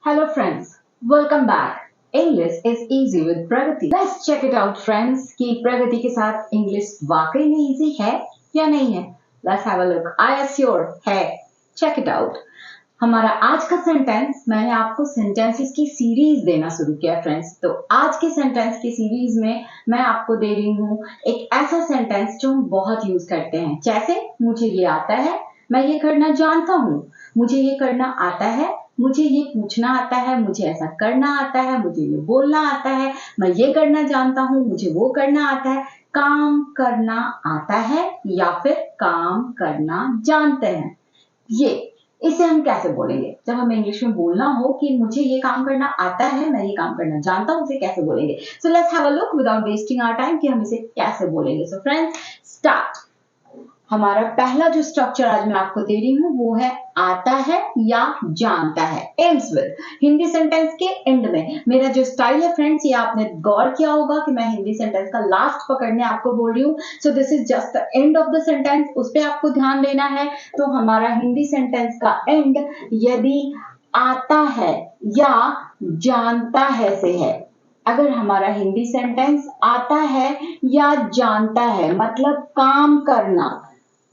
Hello friends, welcome back. English is easy with Pragati. Let's check it out friends कि प्रगति के साथ English वाकई में easy है या नहीं है. Let's have a look. I assure है. Check it out. हमारा आज का सेंटेंस मैंने आपको सेंटेंसेस की सीरीज देना शुरू किया फ्रेंड्स. तो आज के सेंटेंस की सीरीज में मैं आपको दे रही हूँ एक ऐसा सेंटेंस जो हम बहुत यूज करते हैं. जैसे मुझे ये आता है, मैं ये करना जानता हूँ, मुझे ये करना आता है, मुझे ये पूछना आता है, मुझे ऐसा करना आता है, मुझे ये बोलना आता है, मैं ये करना जानता हूँ, मुझे वो करना आता है. काम करना आता है या फिर काम करना जानते हैं. ये इसे हम कैसे बोलेंगे जब हमें इंग्लिश में बोलना हो कि मुझे ये काम करना आता है, मैं ये काम करना जानता हूँ, उसे कैसे बोलेंगे. So let's have a look without wasting our time कि हम इसे कैसे बोलेंगे. So friends start. हमारा पहला जो स्ट्रक्चर आज मैं आपको दे रही हूँ वो है आता है या जानता है. Ends with. हिंदी सेंटेंस के एंड में मेरा जो स्टाइल है फ्रेंड्स, ये आपने गौर किया होगा कि मैं हिंदी सेंटेंस का लास्ट पकड़ने आपको बोल रही हूँ. So this is just the end of the sentence, उस पर आपको ध्यान देना है. तो हमारा हिंदी सेंटेंस का एंड यदि आता है या जानता है से है. अगर हमारा हिंदी सेंटेंस आता है या जानता है मतलब काम करना,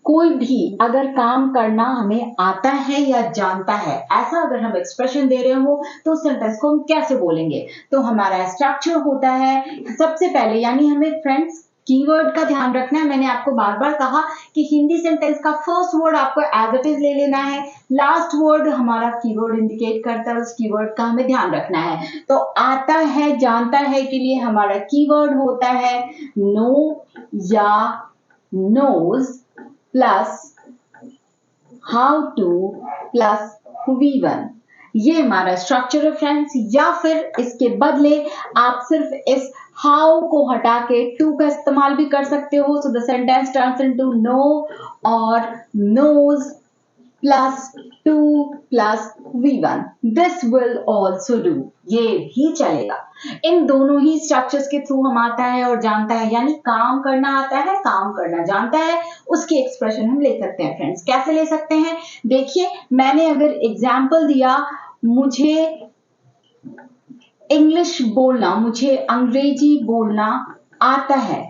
कोई भी अगर काम करना हमें आता है या जानता है, ऐसा अगर हम एक्सप्रेशन दे रहे हो तो सेंटेंस को हम कैसे बोलेंगे. तो हमारा स्ट्रक्चर होता है सबसे पहले, यानी हमें फ्रेंड्स कीवर्ड का ध्यान रखना है. मैंने आपको बार बार कहा कि हिंदी सेंटेंस का फर्स्ट वर्ड आपको एज इट इज ले लेना है, लास्ट वर्ड हमारा कीवर्ड इंडिकेट करता है, उस कीवर्ड का हमें ध्यान रखना है. तो आता है जानता है के लिए हमारा कीवर्ड होता है नो या knows plus how to plus V1. ये हमारा स्ट्रक्चर है फ्रेंड्स. या फिर इसके बदले आप सिर्फ इस हाउ को हटा के टू का इस्तेमाल भी कर सकते हो. So the sentence turns into no और knows plus two plus V1. This will also do. ये भी चलेगा. इन दोनों ही स्ट्रक्चर्स के थ्रू हम आता है और जानता है, यानी काम करना आता है, काम करना जानता है, उसकी एक्सप्रेशन हम ले सकते हैं फ्रेंड्स. कैसे ले सकते हैं देखिए, मैंने अगर एग्जाम्पल दिया मुझे इंग्लिश बोलना, मुझे अंग्रेजी बोलना आता है,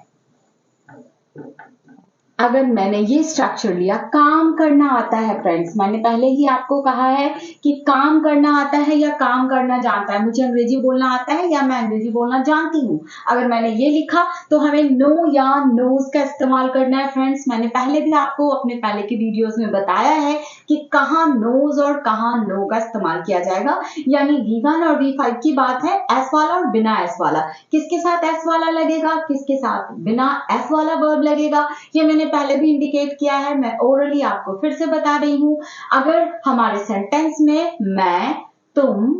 अगर मैंने ये स्ट्रक्चर लिया काम करना आता है फ्रेंड्स, मैंने पहले ही आपको कहा है कि काम करना आता है या काम करना जानता है, मुझे अंग्रेजी बोलना आता है या मैं अंग्रेजी बोलना जानती हूँ. अगर मैंने ये लिखा तो हमें नो या नोज का इस्तेमाल करना है फ्रेंड्स. मैंने पहले भी आपको अपने पहले के वीडियोस में बताया है कि कहाँ नोज और कहाँ नो का इस्तेमाल किया जाएगा. यानी V1 और V5 की बात है, एस वाला और बिना एस वाला. किसके साथ एस वाला लगेगा, किसके साथ बिना एस वाला वर्ब लगेगा, ये मैंने पहले भी इंडिकेट किया है. मैं ओरली आपको फिर से बता रही हूं. अगर हमारे सेंटेंस में मैं, तुम,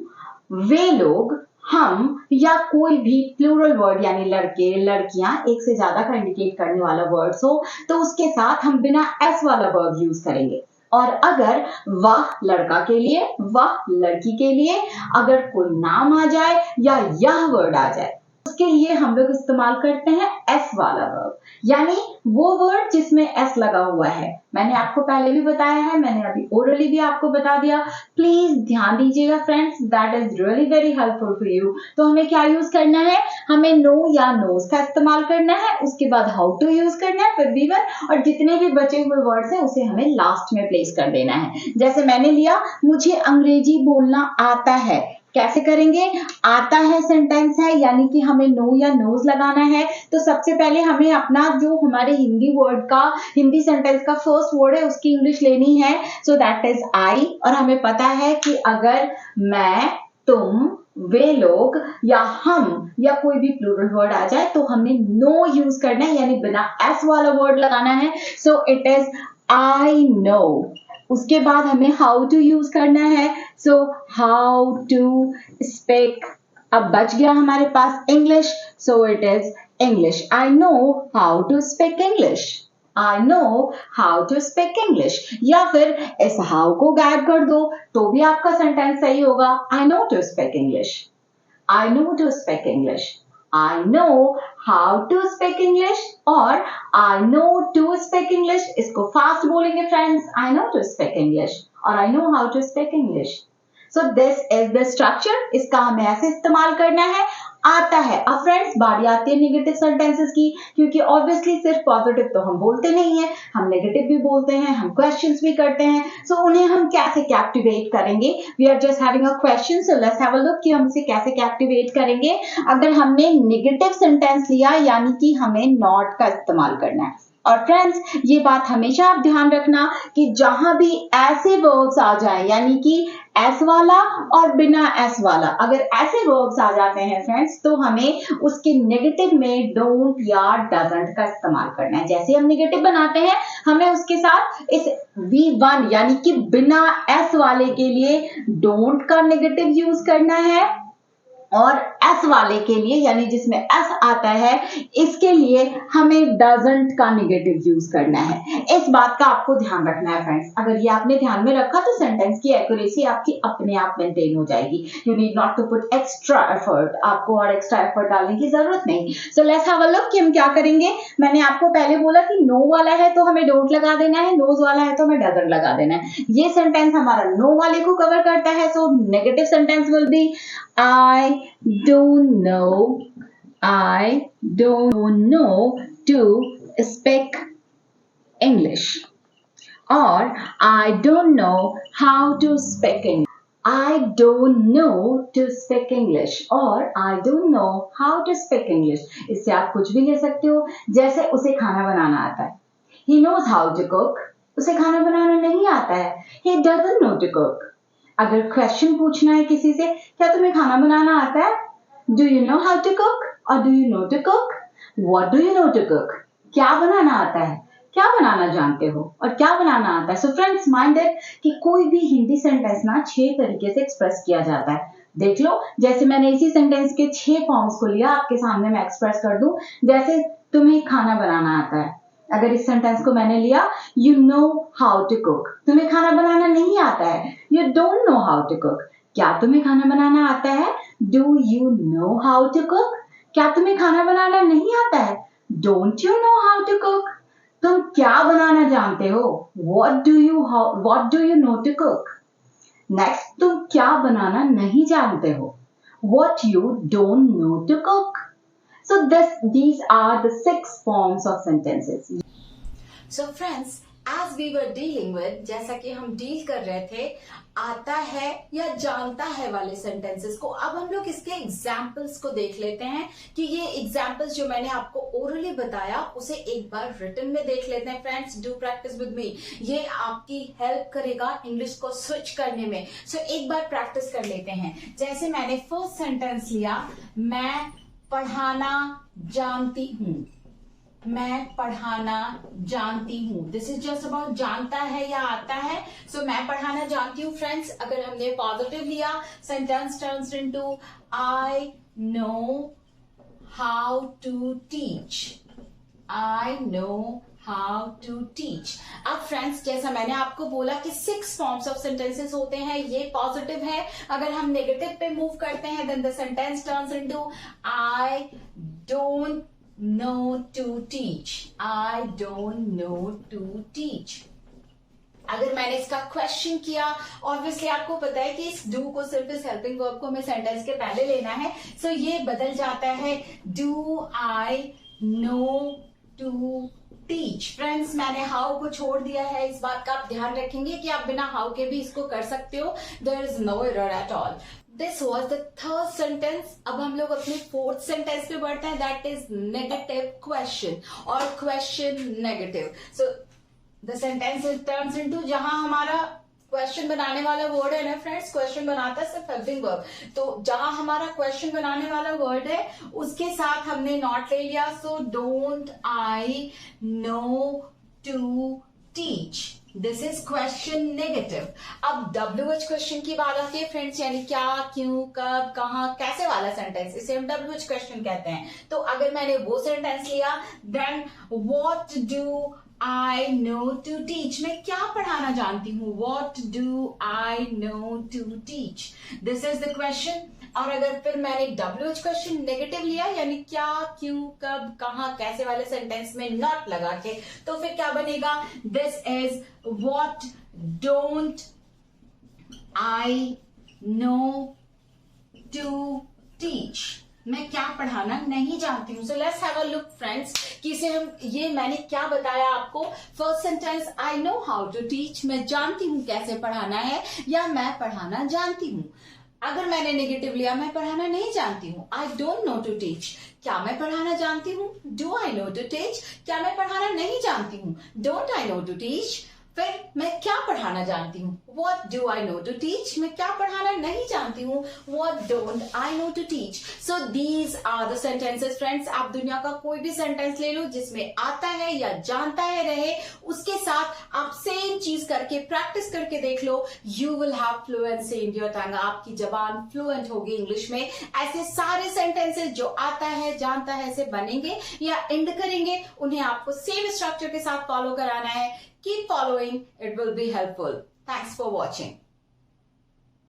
वे लोग, हम या कोई भी प्लूरल वर्ड यानी लड़के लड़कियां, एक से ज्यादा का इंडिकेट करने वाला वर्ड्स हो तो उसके साथ हम बिना एस वाला वर्ब यूज करेंगे. और अगर वह लड़का के लिए, वह लड़की के लिए अगर कोई नाम आ जाए या यह वर्ड आ जाए, उसके लिए हम लोग इस्तेमाल करते हैं एस वाला वर्ब, यानी वो वर्ड जिसमें एस लगा हुआ है. मैंने आपको पहले भी बताया है, मैंने अभी ओरली भी आपको बता दिया. प्लीज ध्यान दीजिएगा friends, that is really very helpful for you. तो हमें क्या यूज करना है, हमें नो या नोज का इस्तेमाल करना है, उसके बाद हाउ टू यूज करना है, फिर V1 और जितने भी बचे हुए वर्ड्स हैं उसे हमें लास्ट में प्लेस कर देना है. जैसे मैंने लिया मुझे अंग्रेजी बोलना आता है, कैसे करेंगे, आता है सेंटेंस है यानी कि हमें नो या नोज लगाना है. तो सबसे पहले हमें अपना जो हमारे हिंदी वर्ड का, हिंदी सेंटेंस का फर्स्ट वर्ड है उसकी इंग्लिश लेनी है. So that is I. और हमें पता है कि अगर मैं, तुम, वे लोग या हम या कोई भी प्लूरल वर्ड आ जाए तो हमें नो यूज करना है, यानी बिना एस वाला वर्ड लगाना है. So it is I know. उसके बाद हमें हाउ टू यूज करना है. So how to speak. अब बच गया हमारे पास English. So it is English. I know how to speak English. I know how to speak English. या फिर इस हाउ को गायब कर दो तो भी आपका सेंटेंस सही होगा. I know to speak English. I know to speak English. I know how to speak English और I know to speak English. इसको फास्ट बोलेंगे friends. I know to speak English और I know how to speak English. So this is the structure, इसका हमें ऐसे इस्तेमाल करना है। आता है। अब फ्रेंड्स बारी आती है नेगेटिव सेंटेंसेस की, क्योंकि ऑब्वियसली सिर्फ पॉजिटिव तो हम बोलते नहीं है, हम नेगेटिव भी बोलते हैं, हम क्वेश्चंस भी करते हैं। सो उन्हें हम कैसे कैप्टिवेट करेंगे? We are just having a question, so let's have a look कि हम इसे कैसे कैप्टिवेट करेंगे। अगर हमने नेगेटिव सेंटेंस लिया यानी कि हमें नॉट का इस्तेमाल करना है। और फ्रेंड्स ये बात हमेशा आप ध्यान रखना कि जहां भी ऐसे वर्ब्स आ जाए, यानी कि एस वाला और बिना एस वाला, अगर ऐसे वर्ब्स आ जाते हैं फ्रेंड्स, तो हमें उसके नेगेटिव में डोंट या डजंट का इस्तेमाल करना है। जैसे हम नेगेटिव बनाते हैं, हमें उसके साथ इस V1 यानी कि बिना एस वाले के लिए डोंट का नेगेटिव यूज करना है, और एस वाले के लिए यानी जिसमें एस आता है, इसके लिए हमें डजंट का नेगेटिव यूज करना है। इस बात का आपको ध्यान रखना है फ्रेंड्स। अगर ये आपने ध्यान में रखा तो सेंटेंस की एक्यूरेसी आपकी अपने आप मेंटेन हो जाएगी। You need not to put extra effort, आपको और एक्स्ट्रा एफर्ट डालने की जरूरत नहीं। So let's have a look कि हम क्या करेंगे। मैंने आपको पहले बोला कि नो वाला है तो हमें डोंट लगा देना है, नोज वाला है तो हमें डजंट लगा देना है। ये सेंटेंस हमारा नो वाले को कवर करता है, so negative sentence will be I don't know to speak English, or I don't know how to speak English. I don't know to speak English, or I don't know how to speak English. इससे आप कुछ भी ले सकते हो। जैसे उसे खाना बनाना आता है, He knows how to cook. उसे खाना बनाना नहीं आता है, He doesn't know to cook. अगर क्वेश्चन पूछना है किसी से, क्या तुम्हें खाना बनाना आता है? Do you know how to cook और do you know to cook? What do you know to cook? क्या बनाना आता है, क्या बनाना जानते हो और क्या बनाना आता है? सो फ्रेंड्स माइंड इट कि कोई भी हिंदी सेंटेंस ना 6 तरीके से एक्सप्रेस किया जाता है। देख लो, जैसे मैंने इसी सेंटेंस के 6 फॉर्म्स को लिया, आपके सामने मैं एक्सप्रेस कर दूं। जैसे तुम्हें खाना बनाना आता है, अगर इस सेंटेंस को मैंने लिया, you know how to cook, तुम्हें खाना बनाना नहीं आता है, you don't know how to cook. क्या तुम्हें खाना बनाना आता है? Do you know how to cook? क्या तुम्हें खाना बनाना नहीं आता है? Don't you know how to cook? तुम क्या बनाना जानते हो? What do you know to cook? Next, तुम क्या बनाना नहीं जानते हो? What you don't know to cook? So these are the 6 forms of sentences. So friends, as we were dealing with, जैसा कि हम डील कर रहे थे आता है या जानता है वाले सेंटेंसेस को, अब हम लोग इसके एग्जाम्पल्स को देख लेते हैं कि ये एग्जाम्पल्स जो मैंने आपको ओरली बताया उसे एक बार रिटन में देख लेते हैं। Friends do practice with me, ये आपकी हेल्प करेगा इंग्लिश को स्विच करने में। सो एक बार प्रैक्टिस कर लेते हैं। जैसे मैंने फर्स्ट सेंटेंस लिया, मैं पढ़ाना जानती हूँ, मैं पढ़ाना जानती हूँ। दिस इज जस्ट अबाउट जानता है या आता है। सो मैं पढ़ाना जानती हूँ। फ्रेंड्स अगर हमने पॉजिटिव लिया, sentence turns into I know how to teach, I know how to teach. अब फ्रेंड्स जैसा मैंने आपको बोला कि 6 फॉर्म्स ऑफ सेंटेंसेस होते हैं, ये पॉजिटिव है। अगर हम नेगेटिव पे मूव करते हैं, then the sentence turns into I don't know to teach, I don't know to teach. अगर मैंने इसका क्वेश्चन किया, ऑब्वियसली आपको पता है कि इस डू को सिर्फ इस हेल्पिंग वर्ब को हमें सेंटेंस के पहले लेना है। सो ये बदल जाता है do I know to teach. Friends मैंने हाउ को छोड़ दिया है, इस बात का आप ध्यान रखेंगे कि आप बिना हाउ के भी इसको कर सकते हो। There is no error at all. This was the third sentence. अब हम लोग अपने फोर्थ सेंटेंस पे बढ़ते हैं, दैट इज नेगेटिव क्वेश्चन और question negative. So the sentence turns into, जहां हमारा क्वेश्चन बनाने वाला वर्ड है ना फ्रेंड्स, क्वेश्चन बनाता है सिर्फ हेल्पिंग वर्ब, तो जहां हमारा क्वेश्चन बनाने वाला वर्ड है उसके साथ हमने नॉट ले लिया। So don't I know to teach, this is question negative. अब WH क्वेश्चन की बात आती है फ्रेंड्स, यानी क्या, क्यों, कब, कहाँ, कैसे वाला सेंटेंस, इसे हम WH क्वेश्चन कहते हैं। तो अगर मैंने वो सेंटेंस लिया, then what do I know to teach, मैं क्या पढ़ाना जानती हूँ, what do I know to teach, this is the question। और अगर फिर मैंने WH क्वेश्चन नेगेटिव लिया, यानी क्या, क्यों, कब, कहाँ, कैसे वाले सेंटेंस में नॉट लगा के, तो फिर क्या बनेगा, this is what don't I know to teach, मैं क्या पढ़ाना नहीं जानती हूँ. So let's have a look friends कि इसे हम, ये मैंने क्या बताया आपको. First sentence, I know how to teach, मैं जानती हूँ कैसे पढ़ाना है, या मैं पढ़ाना जानती हूँ. अगर मैंने नेगेटिव लिया, मैं पढ़ाना नहीं जानती हूँ. I don't know to teach, क्या मैं पढ़ाना जानती हूँ. Do I know to teach, क्या मैं पढ़ाना नहीं जानती हूँ. Don't I know to teach. फिर मैं क्या पढ़ाना जानती हूँ. What do I know to teach, मैं क्या पढ़ाना नहीं जानती हूँ. What don't I know to teach. So these are the sentences friends. आप दुनिया का कोई भी सेंटेंस ले लो जिसमें आता है या जानता है रहे, उसके साथ आप सेम चीज करके प्रैक्टिस करके देख लो. You will have fluency in your tongue. आपकी जबान फ्लुएंट होगी इंग्लिश में. ऐसे सारे सेंटेंसेस जो आता है जानता है से बनेंगे या एंड करेंगे, उन्हें आपको सेम स्ट्रक्चर के साथ फॉलो कराना है. Keep following, it will be helpful. Thanks for watching.